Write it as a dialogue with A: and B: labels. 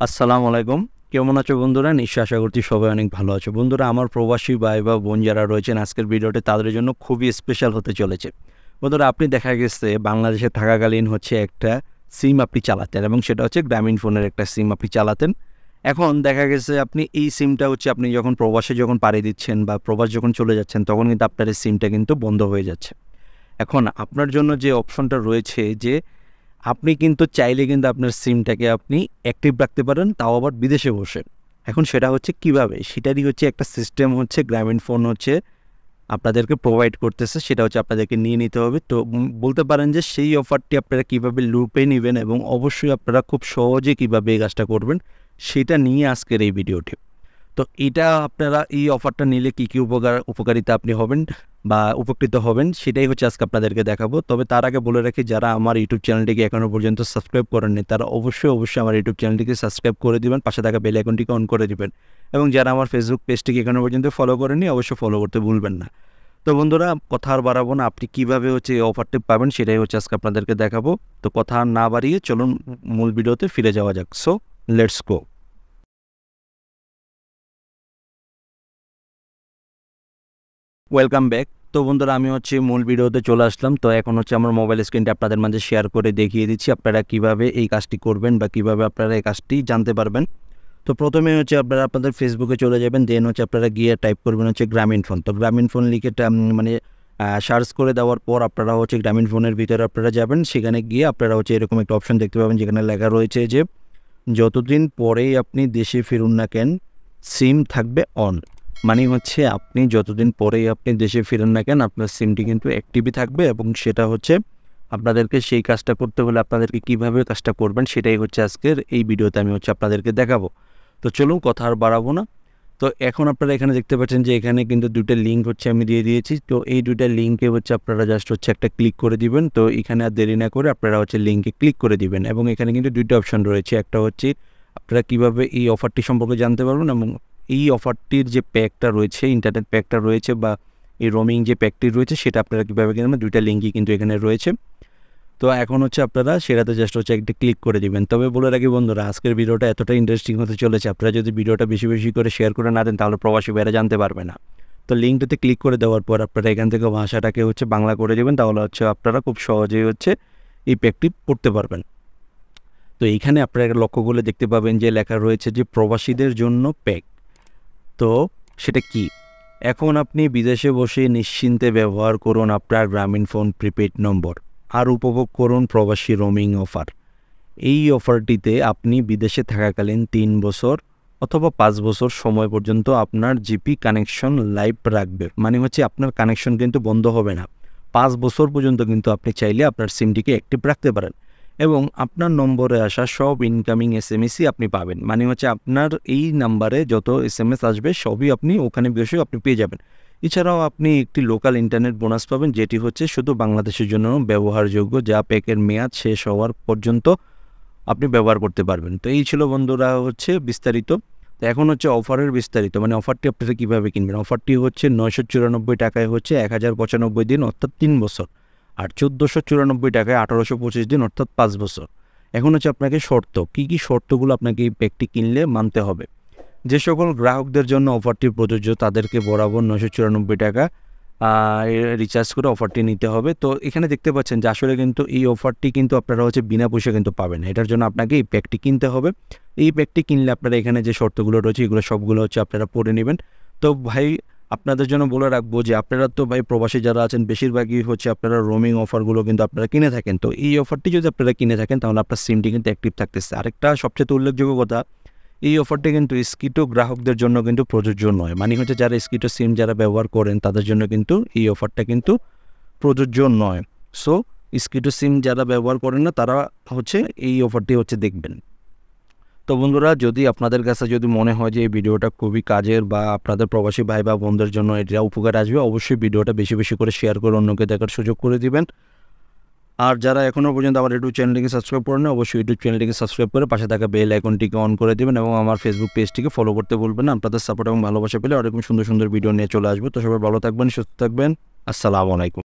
A: আসসালামু আলাইকুম। কেমন আছো বন্ধুরা? নিশ্চয়ই আশা করছি সবাই অনেক ভালো আছো। বন্ধুরা, আমার প্রবাসী ভাই বা বোন যারা রয়েছেন আজকের ভিডিওটি তাদের জন্য খুবই স্পেশাল হতে চলেছে। বন্ধুরা, আপনি দেখা গেছে বাংলাদেশে থাকাকালীন একটা সিম আপনি চালাতেন এবং সেটা হচ্ছে গ্রামীণ ফোনের একটা সিম আপনি চালাতেন। এখন দেখা গেছে আপনি এই সিমটা আপনি যখন প্রবাসে পাড়ি দিচ্ছেন বা প্রবাস যখন চলে যাচ্ছেন তখন কিন্তু আপনার এই সিমটা কিন্তু বন্ধ হয়ে যাচ্ছে। এখন আপনার জন্য যে অপশনটা রয়েছে যে আপনি কিন্তু চাইলে কিন্তু আপনার সিমটাকে আপনি অ্যাক্টিভ রাখতে পারেন, তাও আবার বিদেশে বসে। এখন সেটা হচ্ছে কীভাবে? সেটারই একটা সিস্টেম গ্রামীণ ফোন আপনাদেরকে প্রোভাইড করতেছে, সেটা আপনাদেরকে নিয়ে নিতে হবে। তো বলতে পারেন যে সেই অফারটি আপনারা কীভাবে লুপে নেবেন এবং অবশ্যই আপনারা খুব সহজে কীভাবে এই কাজটা করবেন সেটা নিয়ে আজকের এই ভিডিওটি। তো এটা আপনারা এই অফারটা নিলে কী উপকারিতা আপনি হবেন বা উপকৃত হবেন সেটাই আজকে আপনাদেরকে দেখাবো। তবে তার আগে বলে রাখি, যারা আমার ইউটিউব চ্যানেলটিকে এখনও পর্যন্ত সাবস্ক্রাইব করেননি তারা অবশ্যই আমার ইউটিউব চ্যানেলটিকে সাবস্ক্রাইব করে দিবেন, পাশে থাকা বেল আইকনটিকে অন করে দিবেন এবং যারা আমার ফেসবুক পেজটিকে এখনও পর্যন্ত ফলো করেননি অবশ্যই ফলো করতে ভুলবেন না। তো বন্ধুরা, কথা আর বাড়াবো না, আপনি কীভাবে এই অফারটি পাবেন সেটাই আজকে আপনাদেরকে দেখাবো। তো কথা না বাড়িয়ে চলুন মূল ভিডিওতে ফিরে যাওয়া যাক। So let's go. Welcome back. তো বন্ধুরা, আমি মূল ভিডিওতে চলে আসলাম। তো এখন আমার মোবাইল স্ক্রিনটা আপনাদের মাঝে শেয়ার করে দেখিয়ে দিচ্ছি আপনারা কিভাবে এই কাজটি করবেন বা কিভাবে আপনারা এই কাজটি জানতে পারবেন। তো প্রথমে আপনারা আপনাদের ফেসবুকে চলে যাবেন, দেন আপনারা গিয়ে টাইপ করবেন গ্রামীণ ফোন। তো গ্রামীণ ফোন লিখে সার্চ করে দেওয়ার পর আপনারা গ্রামীণ ফোনের ভিতরে আপনারা যাবেন, সেখানে গিয়ে আপনারা এরকম একটা অপশন দেখতে পাবেন যেখানে লেখা রয়েছে যে যতদিন পরেই আপনি দেশে ফিরুন না কেন সিম থাকবে অন। মানে আপনি যতদিন পরেই আপনি দেশে ফিরেন না কেন আপনার সিমটি কিন্তু অ্যাক্টিভই থাকবে এবং সেটা আপনাদেরকে সেই কাজটা করতে হলে আপনাদেরকে কীভাবে কাজটা করবেন সেটাই আজকের এই ভিডিওতে আমি আপনাদেরকে দেখাবো। তো চলুন কথা আর বাড়াবো না। তো এখন আপনারা এখানে দেখতে পাচ্ছেন যে এখানে কিন্তু দুটো লিঙ্ক আমি দিয়ে দিয়েছি। তো এই দুইটা লিঙ্কে আপনারা জাস্ট একটা ক্লিক করে দিবেন। তো এখানে আর দেরি না করে আপনারা লিঙ্কে ক্লিক করে দিবেন এবং এখানে কিন্তু দুইটা অপশন রয়েছে। একটা আপনারা কীভাবে এই অফারটি সম্পর্কে জানতে পারবেন এবং এই অফারটির যে প্যাকটা রয়েছে, ইন্টারনেট প্যাকটা রয়েছে বা এই রোমিং যে প্যাকটি রয়েছে সেটা আপনারা কীভাবে কিনবেন, দুইটা লিঙ্কই কিন্তু এখানে রয়েছে। তো এখন আপনারা সেটাতে জাস্ট একটা ক্লিক করে দিবেন। তবে বলে রাখি বন্ধুরা, আজকের ভিডিওটা এতটা ইন্টারেস্টিং হতে চলেছে, আপনারা যদি ভিডিওটা বেশি বেশি করে শেয়ার করে না দেন তাহলে প্রবাসী ভাইরা জানতে পারবে না। তো লিঙ্কটাতে ক্লিক করে দেওয়ার পর আপনারা এখান থেকে ভাষাটাকে বাংলা করে দেবেন, তাহলে আপনারা খুব সহজেই এই প্যাকটি পড়তে পারবেন। তো এইখানে আপনারা লক্ষ্য করলে দেখতে পাবেন যে লেখা রয়েছে যে প্রবাসীদের জন্য প্যাক। তো সেটা কি? এখন আপনি বিদেশে বসে নিশ্চিন্তে ব্যবহার করুন আপনার গ্রামীণ ফোন প্রিপেড নম্বর আর উপভোগ করুন প্রবাসী রোমিং অফার। এই অফারটিতে আপনি বিদেশে থাকাকালীন 3 বছর অথবা 5 বছর সময় পর্যন্ত আপনার জিপি কানেকশন লাইভ রাখবে। মানে আপনার কানেকশন কিন্তু বন্ধ হবে না। 5 বছর পর্যন্ত কিন্তু আপনি চাইলে আপনার সিমটিকে অ্যাক্টিভ রাখতে পারেন এবং আপনার নম্বরে আসা সব ইনকামিং এসএমএসই আপনি পাবেন। মানে আপনার এই নাম্বারে যত এসএমএস আসবে সবই আপনি ওখানে বসে আপনি পেয়ে যাবেন। এছাড়াও আপনি একটি লোকাল ইন্টারনেট বোনাস পাবেন, যেটি শুধু বাংলাদেশের জন্য ব্যবহারযোগ্য, যা প্যাকের মেয়াদ শেষ হওয়ার পর্যন্ত আপনি ব্যবহার করতে পারবেন। তো এই ছিল বন্ধুরা বিস্তারিত। তো এখন অফারের বিস্তারিত, মানে অফারটি আপনারা কীভাবে কিনবেন। অফারটি 994 টাকায় 1095 দিন অর্থাৎ 3 বছর, আর 1494 টাকায় 1825 দিন অর্থাৎ 5 বছর। এখন আপনাকে শর্ত, কী কী শর্তগুলো আপনাকে এই প্যাকটি কিনলে মানতে হবে। যে সকল গ্রাহকদের জন্য অফারটি প্রযোজ্য তাদেরকে বরাবর 994 টাকা রিচার্জ করে অফারটি নিতে হবে। তো এখানে দেখতে পাচ্ছেন যে আসলে কিন্তু এই অফারটি কিন্তু আপনারা বিনা পয়সা কিন্তু পাবেন। এটার জন্য আপনাকে এই প্যাকটি কিনতে হবে। এই প্যাকটি কিনলে আপনারা এখানে যে শর্তগুলো রয়েছে এগুলো সবগুলো আপনারা পড়ে নেবেন। তো ভাই, আপনাদের জন্য বলে রাখবো যে আপনারা তো ভাই প্রবাসী যারা আছেন বেশিরভাগই আপনারা রোমিং অফারগুলো কিন্তু আপনারা কিনে থাকেন। তো এই অফারটি যদি আপনারা কিনে থাকেন তাহলে আপনার সিমটি কিন্তু অ্যাক্টিভ থাকতেছে। আরেকটা সবচেয়ে উল্লেখযোগ্য কথা, এই অফারটি কিন্তু স্কিটো গ্রাহকদের জন্য কিন্তু প্রযোজ্য নয়। মানে যারা স্কিটো সিম যারা ব্যবহার করেন তাদের জন্য কিন্তু এই অফারটা কিন্তু প্রযোজ্য নয়। সো স্কিটো সিম যারা ব্যবহার করেন না তারা এই অফারটি দেখবেন। তো বন্ধুরা, যদি আপনাদের কাছে মনে হয় যে এই ভিডিওটা খুবই কাজের বা আপনাদের প্রবাসী ভাই বা বোনদের জন্য এটা উপকার আসবে, অবশ্যই ভিডিওটা বেশি বেশি করে শেয়ার করে অন্যকে দেখার সুযোগ করে দিবেন। আর যারা এখনও পর্যন্ত আমার ইউটিউব চ্যানেলটিকে সাবস্ক্রাইব করেন না অবশ্যই ইউটিউব চ্যানেলটিকে সাবস্ক্রাইব করে পাশে থাকা বেল আইকনটিকে অন করে দেবেন এবং আমার ফেসবুক পেজটিকে ফলো করতে ভুলবেন না। আপনাদের সাপোর্ট এবং ভালোবাসা পেলে এরকম সুন্দর সুন্দর ভিডিও নিয়ে চলে আসবো। তো সবাই ভালো থাকবেন, সুস্থ থাকবেন। আসসালামু আলাইকুম।